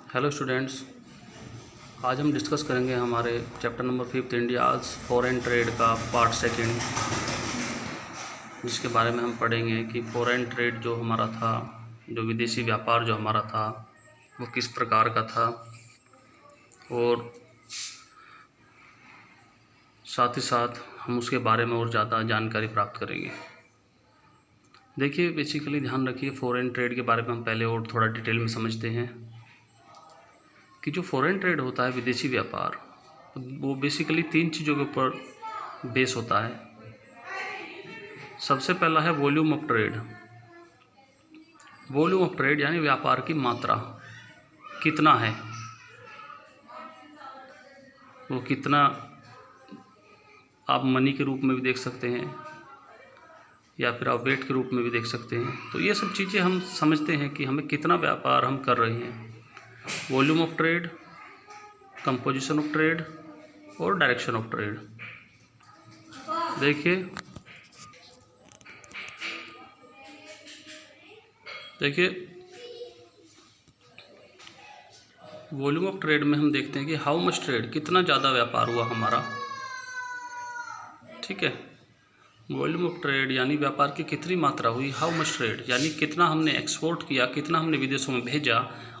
Hello students. आज हम discuss करेंगे हमारे chapter number 5 India's foreign trade का पार्ट सेकंड, जिसके बारे में हम पढ़ेंगे कि फॉरेन ट्रेड जो हमारा था, जो विदेशी व्यापार जो हमारा था, वो किस प्रकार का था, और साथ ही साथ हम उसके बारे में और ज़्यादा जानकारी प्राप्त करेंगे। देखिए, बेसिकली ध्यान रखिए, फॉरेन ट्रेड के बारे में हम पहले और थोड़ा डिटेल में समझते हैं कि जो फॉरेन ट्रेड होता है, विदेशी व्यापार, वो बेसिकली 3 चीज़ों के ऊपर बेस होता है। सबसे पहला है volume of trade. Volume of trade यानी व्यापार की मात्रा कितना है, वो कितना आप मनी के रूप में भी देख सकते हैं या फिर आप वेट के रूप में भी देख सकते हैं। तो ये सब चीज़ें हम समझते हैं कि हमें कितना व्यापार हम कर रहे हैं। Volume of trade, composition of trade और डायरेक्शन ऑफ ट्रेड। देखिए वॉल्यूम ऑफ ट्रेड में हम देखते हैं कि हाउ मच ट्रेड, कितना ज़्यादा व्यापार हुआ हमारा। ठीक है, वॉल्यूम ऑफ ट्रेड यानी व्यापार की कितनी मात्रा हुई। हाउ मच ट्रेड यानी कितना हमने एक्सपोर्ट किया, कितना हमने विदेशों में भेजा,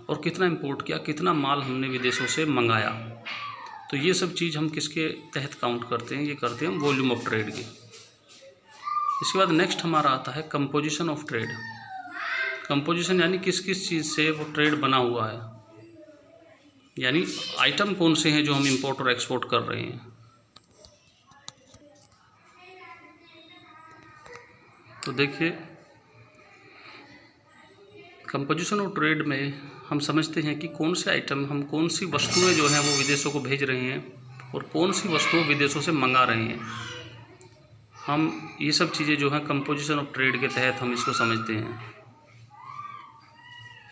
और कितना इंपोर्ट किया, कितना माल हमने विदेशों से मंगाया। तो ये सब चीज़ हम किसके तहत काउंट करते हैं, ये करते हैं वॉल्यूम ऑफ ट्रेड की। इसके बाद नेक्स्ट हमारा आता है कंपोजिशन ऑफ ट्रेड। कंपोजिशन यानी किस किस चीज़ से वो ट्रेड बना हुआ है, यानी आइटम कौन से हैं जो हम इंपोर्ट और एक्सपोर्ट कर रहे हैं। तो देखिए, कंपोजिशन ऑफ ट्रेड में हम समझते हैं कि कौन से आइटम, हम कौन सी वस्तुएं जो हैं वो विदेशों को भेज रहे हैं और कौन सी वस्तुएं विदेशों से मंगा रहे हैं। हम ये सब चीज़ें जो हैं कंपोजिशन ऑफ ट्रेड के तहत हम इसको समझते हैं।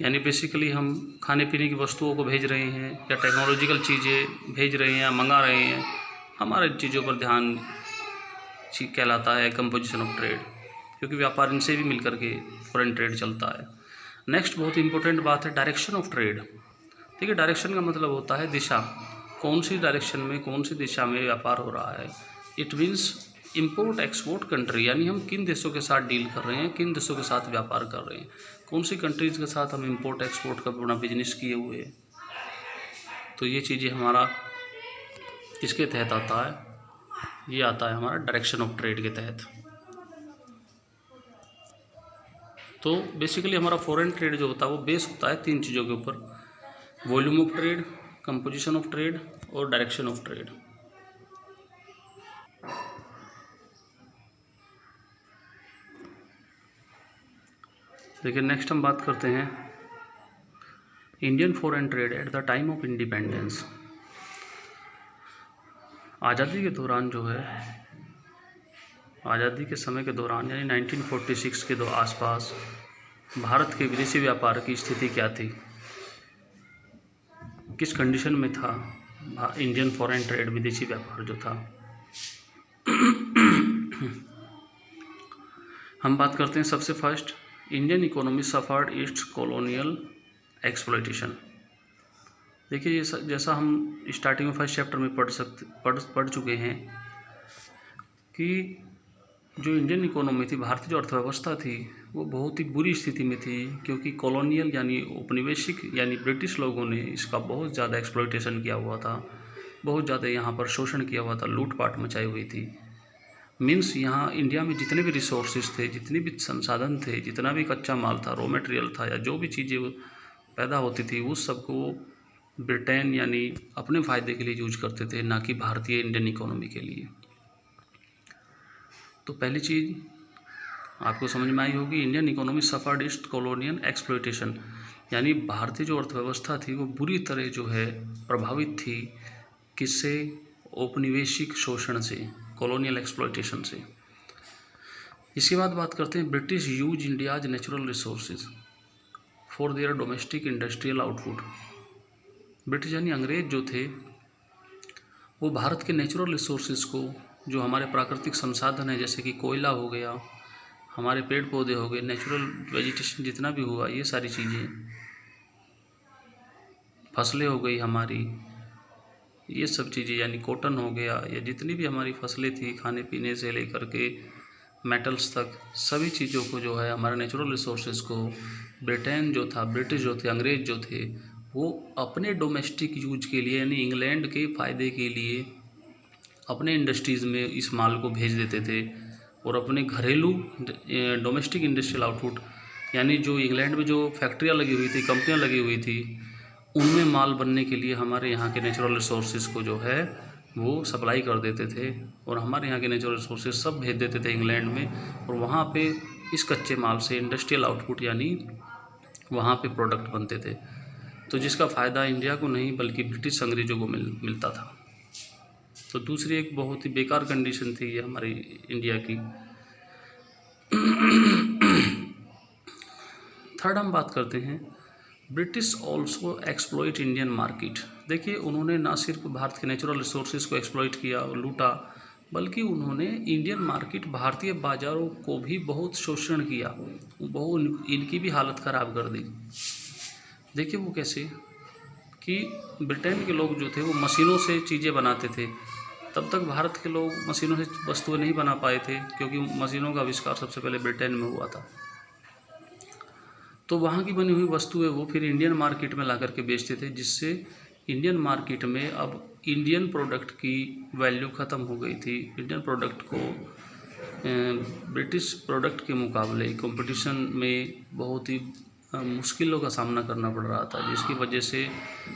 यानी बेसिकली हम खाने पीने की वस्तुओं को भेज रहे हैं या टेक्नोलॉजिकल चीज़ें भेज रहे हैं या मंगा रहे हैं, हमारे चीज़ों पर ध्यान कहलाता है कंपोजिशन ऑफ ट्रेड, क्योंकि व्यापार इनसे भी मिलकर के फॉरेन ट्रेड चलता है। नेक्स्ट बहुत इंपॉर्टेंट बात है डायरेक्शन ऑफ ट्रेड। देखिए, डायरेक्शन का मतलब होता है दिशा, कौन सी डायरेक्शन में, कौन सी दिशा में व्यापार हो रहा है। It means import export country, यानी हम किन देशों के साथ डील कर रहे हैं, किन देशों के साथ व्यापार कर रहे हैं, कौन सी कंट्रीज़ के साथ हम इंपोर्ट एक्सपोर्ट का पूरा बिजनेस किए हुए हैं। तो ये चीज़ें हमारा किसके तहत आता है, ये आता है हमारा डायरेक्शन ऑफ ट्रेड के तहत। तो बेसिकली हमारा फॉरेन ट्रेड जो होता है वो बेस होता है 3 चीज़ों के ऊपर, volume of trade, composition of trade और डायरेक्शन ऑफ ट्रेड। देखिए, नेक्स्ट हम बात करते हैं Indian foreign trade at the time of independence. आज़ादी के दौरान जो है, आज़ादी के समय के दौरान यानी 1946 के आसपास भारत के विदेशी व्यापार की स्थिति क्या थी, किस कंडीशन में था इंडियन फॉरेन ट्रेड, विदेशी व्यापार जो था। हम बात करते हैं सबसे first, Indian economy suffered it's colonial exploitation. देखिए, जैसा हम स्टार्टिंग में फर्स्ट चैप्टर में पढ़ चुके हैं कि जो इंडियन इकोनॉमी थी, भारतीय जो अर्थव्यवस्था थी, वो बहुत ही बुरी स्थिति में थी, क्योंकि कॉलोनियल यानी औपनिवेशिक यानी ब्रिटिश लोगों ने इसका बहुत ज़्यादा एक्सप्लॉयटेशन किया हुआ था, बहुत ज़्यादा यहाँ पर शोषण किया हुआ था, लूटपाट मचाई हुई थी। मीन्स यहाँ इंडिया में जितने भी रिसोर्सेज थे, जितने भी संसाधन थे, जितना भी कच्चा माल था, रॉ मटेरियल था, या जो भी चीज़ें पैदा होती थी, उस सबको ब्रिटेन यानी अपने फ़ायदे के लिए यूज करते थे, ना कि भारतीय इंडियन इकोनॉमी के लिए। तो पहली चीज़ आपको समझ में आई होगी, Indian economy suffered east colonial exploitation, यानी भारतीय जो अर्थव्यवस्था थी वो बुरी तरह जो है प्रभावित थी, किससे, औपनिवेशिक शोषण से, कॉलोनियल एक्सप्लॉयटेशन से। इसके बाद बात करते हैं British use India's natural resources for their domestic industrial output. British यानी अंग्रेज जो थे, वो भारत के नेचुरल रिसोर्सेज को, जो हमारे प्राकृतिक संसाधन है, जैसे कि कोयला हो गया, हमारे पेड़ पौधे हो गए, नेचुरल वेजिटेशन जितना भी हुआ, ये सारी चीज़ें फसलें हो गई हमारी, ये सब चीज़ें, यानी कॉटन हो गया, या जितनी भी हमारी फसलें थी खाने पीने से लेकर के मेटल्स तक, सभी चीज़ों को जो है हमारे नेचुरल रिसोर्सेज को ब्रिटेन जो था, ब्रिटिश जो थे, अंग्रेज़ जो थे, वो अपने डोमेस्टिक यूज के लिए यानी इंग्लैंड के फ़ायदे के लिए अपने इंडस्ट्रीज़ में इस माल को भेज देते थे, और अपने घरेलू डोमेस्टिक इंडस्ट्रियल आउटपुट यानी जो इंग्लैंड में जो फैक्ट्रियाँ लगी हुई थी, कंपनियाँ लगी हुई थी, उनमें माल बनने के लिए हमारे यहाँ के नेचुरल रिसोर्सेज को जो है वो सप्लाई कर देते थे, और हमारे यहाँ के नेचुरल रिसोर्सेज सब भेज देते थे इंग्लैंड में, और वहाँ पे इस कच्चे माल से इंडस्ट्रियल आउटपुट यानी वहाँ पे प्रोडक्ट बनते थे, तो जिसका फ़ायदा इंडिया को नहीं बल्कि ब्रिटिश अंग्रेज़ों को मिलता था। तो दूसरी एक बहुत ही बेकार कंडीशन थी ये हमारी इंडिया की। थर्ड हम बात करते हैं, British also exploit Indian market. देखिए, उन्होंने ना सिर्फ भारत के नेचुरल रिसोर्सेज को एक्सप्लॉइट किया और लूटा, बल्कि उन्होंने इंडियन मार्केट, भारतीय बाज़ारों को भी बहुत शोषण किया, बहुत इनकी भी हालत ख़राब कर दी। देखिए वो कैसे कि ब्रिटेन के लोग जो थे वो मशीनों से चीज़ें बनाते थे, तब तक भारत के लोग मशीनों से वस्तुएं नहीं बना पाए थे, क्योंकि मशीनों का आविष्कार सबसे पहले ब्रिटेन में हुआ था। तो वहाँ की बनी हुई वस्तुएं वो फिर इंडियन मार्केट में ला करके बेचते थे, जिससे इंडियन मार्केट में अब इंडियन प्रोडक्ट की वैल्यू ख़त्म हो गई थी। इंडियन प्रोडक्ट को ब्रिटिश प्रोडक्ट के मुकाबले कंपटीशन में बहुत ही मुश्किलों का सामना करना पड़ रहा था, जिसकी वजह से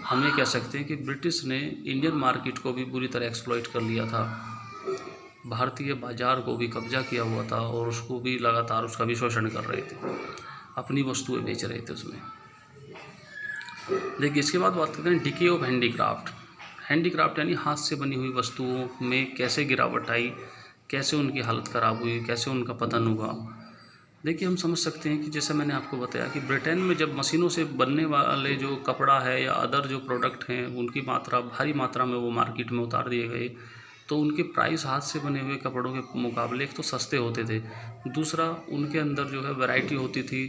हमें कह सकते हैं कि ब्रिटिश ने इंडियन मार्केट को भी बुरी तरह एक्सप्लॉइट कर लिया था, भारतीय बाज़ार को भी कब्जा किया हुआ था, और उसको भी लगातार उसका भी शोषण कर रहे थे, अपनी वस्तुएं बेच रहे थे उसमें। देखिए, इसके बाद बात करते हैं डिके ऑफ हैंडीक्राफ्ट। हैंडीक्राफ्ट यानी हाथ से बनी हुई वस्तुओं में कैसे गिरावट आई, कैसे उनकी हालत ख़राब हुई, कैसे उनका पतन हुआ। देखिए, हम समझ सकते हैं कि जैसे मैंने आपको बताया कि ब्रिटेन में जब मशीनों से बनने वाले जो कपड़ा है या अदर जो प्रोडक्ट हैं उनकी मात्रा भारी मात्रा में वो मार्केट में उतार दिए गए, तो उनके प्राइस हाथ से बने हुए कपड़ों के मुकाबले एक तो सस्ते होते थे, दूसरा उनके अंदर जो है वैरायटी होती थी,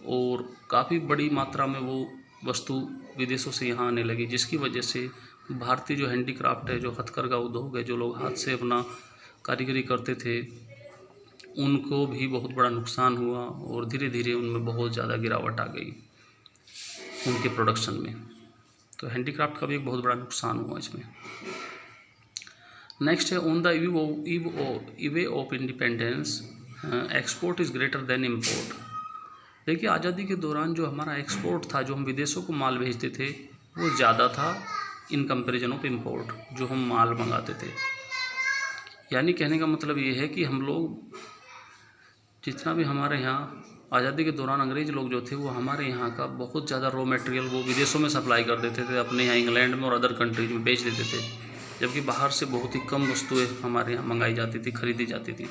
और काफ़ी बड़ी मात्रा में वो वस्तु विदेशों से यहाँ आने लगी, जिसकी वजह से भारतीय जो हैंडीक्राफ्ट है, जो हथकरघा उद्योग है, जो लोग हाथ से अपना कारीगरी करते थे, उनको भी बहुत बड़ा नुकसान हुआ, और धीरे धीरे उनमें बहुत ज़्यादा गिरावट आ गई उनके प्रोडक्शन में। तो हैंडीक्राफ्ट का भी एक बहुत बड़ा नुकसान हुआ इसमें। नेक्स्ट है on the e-way of independence export is greater than import. देखिए, आज़ादी के दौरान जो हमारा एक्सपोर्ट था, जो हम विदेशों को माल भेजते थे, वो ज़्यादा था इन कंपेरिजन ऑफ इम्पोर्ट, जो हम माल मंगाते थे। यानी कहने का मतलब ये है कि हम लोग जितना भी हमारे यहाँ आज़ादी के दौरान अंग्रेज़ लोग जो थे, वो हमारे यहाँ का बहुत ज़्यादा रॉ मटेरियल वो विदेशों में सप्लाई कर देते थे, अपने यहाँ इंग्लैंड में और अदर कंट्रीज में बेच देते थे, जबकि बाहर से बहुत ही कम वस्तुएं हमारे यहाँ मंगाई जाती थी, खरीदी जाती थी।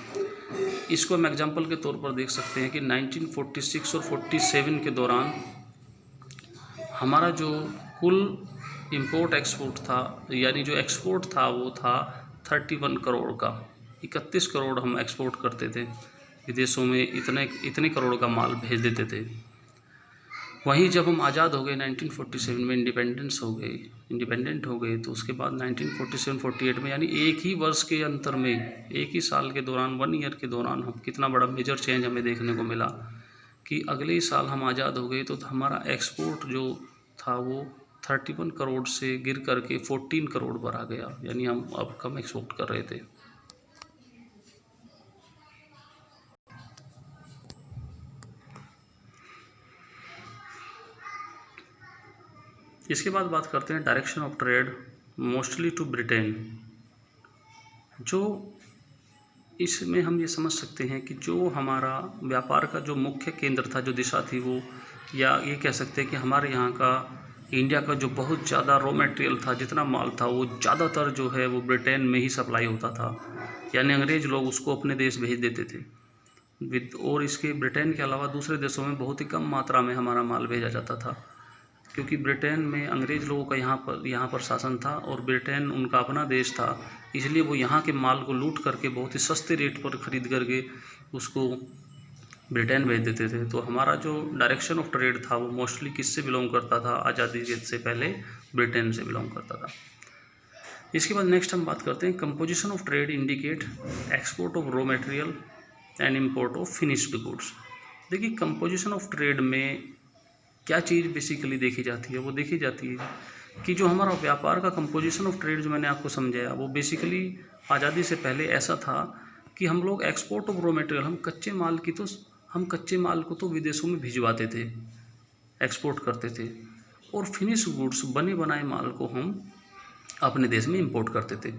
इसको हम एग्जाम्पल के तौर पर देख सकते हैं कि 1946 और 47 के दौरान हमारा जो कुल इम्पोर्ट एक्सपोर्ट था, यानी जो एक्सपोर्ट था वो था 31 करोड़ का। 31 करोड़ हम एक्सपोर्ट करते थे विदेशों में, इतने करोड़ का माल भेज देते थे। वहीं जब हम आज़ाद हो गए 1947 में, इंडिपेंडेंट हो गए, तो उसके बाद 1947-48 में, यानी एक ही वर्ष के अंतर में, एक ही साल के दौरान, 1 ईयर के दौरान हम कितना बड़ा मेजर चेंज हमें देखने को मिला कि अगले ही साल हम आज़ाद हो गए तो हमारा एक्सपोर्ट जो था वो 31 करोड़ से गिर करके 14 करोड़ पर आ गया, यानी हम अब कम एक्सपोर्ट कर रहे थे। इसके बाद बात करते हैं direction of trade mostly to Britain. जो इसमें हम ये समझ सकते हैं कि जो हमारा व्यापार का जो मुख्य केंद्र था, जो दिशा थी, वो, या ये कह सकते हैं कि हमारे यहाँ का इंडिया का जो बहुत ज़्यादा रॉ मटेरियल था, जितना माल था, वो ज़्यादातर जो है वो ब्रिटेन में ही सप्लाई होता था, यानी अंग्रेज़ लोग उसको अपने देश भेज देते थे। और इसके ब्रिटेन के अलावा दूसरे देशों में बहुत ही कम मात्रा में हमारा माल भेजा जाता था, क्योंकि ब्रिटेन में अंग्रेज़ लोगों का यहाँ पर शासन था, और ब्रिटेन उनका अपना देश था, इसलिए वो यहाँ के माल को लूट करके बहुत ही सस्ते रेट पर ख़रीद करके उसको ब्रिटेन भेज देते थे। तो हमारा जो डायरेक्शन ऑफ ट्रेड था वो मोस्टली किससे बिलोंग करता था? आज़ादी से पहले ब्रिटेन से बिलोंग करता था। इसके बाद नेक्स्ट हम बात करते हैं composition of trade indicate export of raw material and import of finished goods. देखिए कंपोजिशन ऑफ ट्रेड में क्या चीज़ बेसिकली देखी जाती है? वो देखी जाती है कि जो हमारा व्यापार का कंपोजिशन ऑफ ट्रेड जो मैंने आपको समझाया वो बेसिकली आज़ादी से पहले ऐसा था कि हम लोग एक्सपोर्ट ऑफ रॉ मटेरियल, हम कच्चे माल को तो विदेशों में भिजवाते थे, एक्सपोर्ट करते थे, और फिनिश गुड्स बने बनाए माल को हम अपने देश में इंपोर्ट करते थे।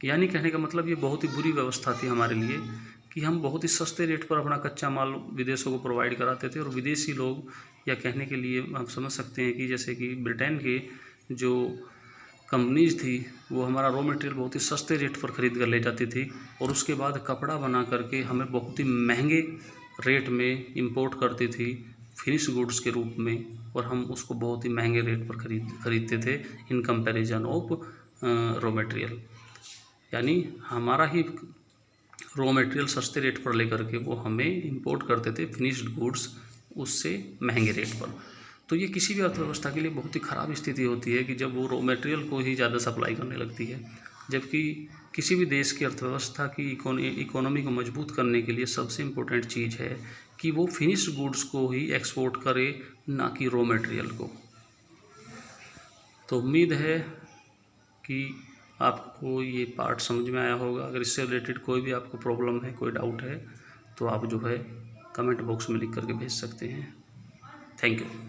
यानी कहने का मतलब ये बहुत ही बुरी व्यवस्था थी हमारे लिए कि हम बहुत ही सस्ते रेट पर अपना कच्चा माल विदेशों को प्रोवाइड कराते थे, और विदेशी लोग, या कहने के लिए आप समझ सकते हैं कि जैसे कि ब्रिटेन के जो कंपनीज थी वो हमारा रॉ मटेरियल बहुत ही सस्ते रेट पर ख़रीद कर ले जाती थी, और उसके बाद कपड़ा बना करके हमें बहुत ही महंगे रेट में इंपोर्ट करती थी फिनिश गुड्स के रूप में, और हम उसको बहुत ही महंगे रेट पर खरीदते थे in comparison of raw material. यानी हमारा ही रॉ मटेरियल सस्ते रेट पर लेकर के वो हमें इंपोर्ट करते थे फिनिश्ड गुड्स उससे महंगे रेट पर। तो ये किसी भी अर्थव्यवस्था के लिए बहुत ही ख़राब स्थिति होती है कि जब वो रॉ मटेरियल को ही ज़्यादा सप्लाई करने लगती है, जबकि किसी भी देश की अर्थव्यवस्था की इकोनॉमी को मजबूत करने के लिए सबसे इम्पोर्टेंट चीज़ है कि वो फिनिश्ड गुड्स को ही एक्सपोर्ट करे, ना कि रॉ मटेरियल को। तो उम्मीद है कि आपको ये पार्ट समझ में आया होगा। अगर इससे रिलेटेड कोई भी आपको प्रॉब्लम है, कोई डाउट है, तो आप जो है कमेंट बॉक्स में लिख करके भेज सकते हैं। Thank you.